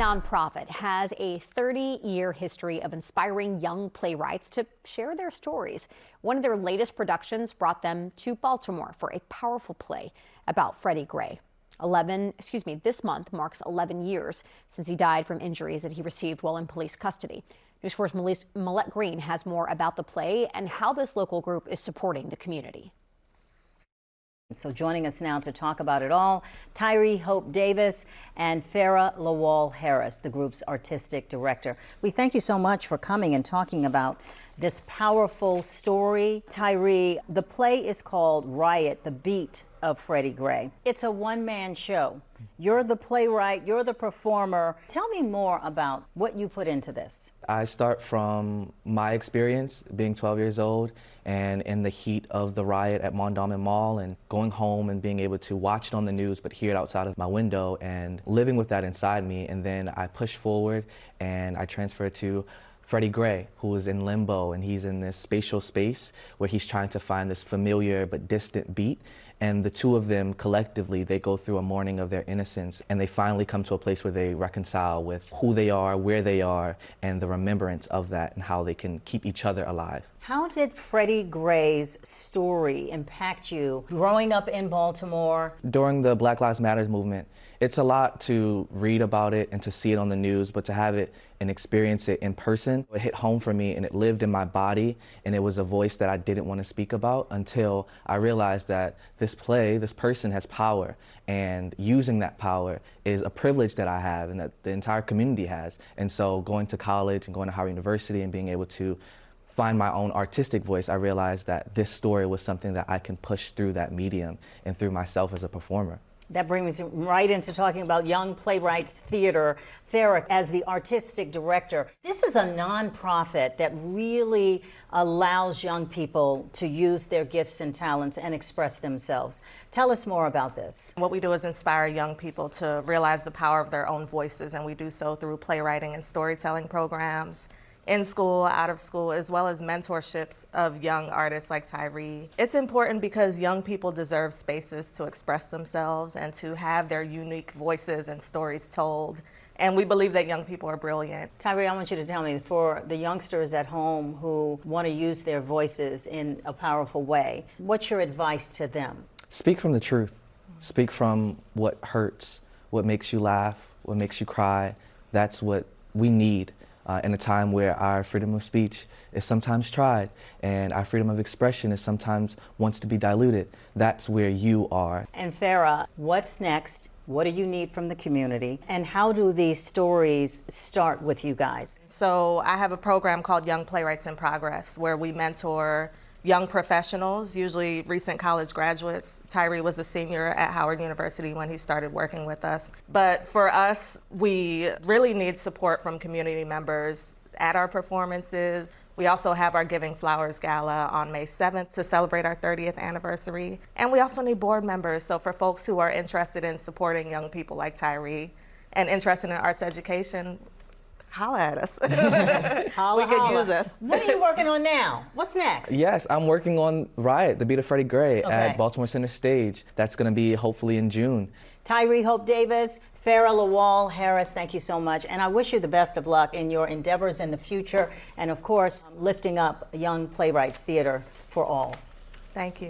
nonprofit has a 30-year history of inspiring young playwrights to share their stories. One of their latest productions brought them to Baltimore for a powerful play about Freddie Gray. This month marks 11 years since he died from injuries that he received while in police custody. News 4's Molette Green has more about the play and how this local group is supporting the community. So joining us now to talk about it all, Tyree Hope Davis and Farrah Lawal Harris, the group's artistic director. We thank you so much for coming and talking about this powerful story. Tyree, the play is called Riot, the Beat of Freddie Gray. It's a one-man show. You're the playwright, you're the performer. Tell me more about what you put into this. I start from my experience being 12 years old and in the heat of the riot at Mondawmin Mall and going home and being able to watch it on the news but hear it outside of my window and living with that inside me. And then I push forward and I transfer to Freddie Gray, who is in limbo, and he's in this spatial space where he's trying to find this familiar but distant beat. And the two of them collectively, they go through a mourning of their innocence, and they finally come to a place where they reconcile with who they are, where they are, and the remembrance of that, and how they can keep each other alive. How did Freddie Gray's story impact you growing up in Baltimore? During the Black Lives Matter movement, it's a lot to read about it and to see it on the news, but to have it and experience it in person, it hit home for me and it lived in my body, and it was a voice that I didn't want to speak about until I realized that this play, this person has power, and using that power is a privilege that I have and that the entire community has. And so going to college and going to Howard University and being able to find my own artistic voice, I realized that this story was something that I can push through that medium and through myself as a performer. That brings me right into talking about Young Playwrights Theater. Farrah, as the artistic director, this is a nonprofit that really allows young people to use their gifts and talents and express themselves. Tell us more about this. What we do is inspire young people to realize the power of their own voices, and we do so through playwriting and storytelling programs, in school, out of school, as well as mentorships of young artists like Tyree. It's important because young people deserve spaces to express themselves and to have their unique voices and stories told. And we believe that young people are brilliant. Tyree, I want you to tell me, for the youngsters at home who want to use their voices in a powerful way, what's your advice to them? Speak from the truth. Speak from what hurts, what makes you laugh, what makes you cry. That's what we need. In a time where our freedom of speech is sometimes tried and our freedom of expression is sometimes wants to be diluted. That's where you are. And Farrah, what's next? What do you need from the community? And how do these stories start with you guys? So I have a program called Young Playwrights in Progress where we mentor young professionals, usually recent college graduates. Tyree was a senior at Howard University when he started working with us. But for us, we really need support from community members at our performances. We also have our Giving Flowers Gala on May 7th to celebrate our 30th anniversary. And we also need board members. So for folks who are interested in supporting young people like Tyree and interested in arts education, holla at us. We could use us. What are you working on now? What's next? Yes, I'm working on Riot, the Beat of Freddie Gray at Baltimore Center Stage. That's going to be hopefully in June. Tyree Hope Davis, Farrah Lawal Harris, thank you so much. And I wish you the best of luck in your endeavors in the future. And of course, lifting up Young Playwrights Theater for all. Thank you.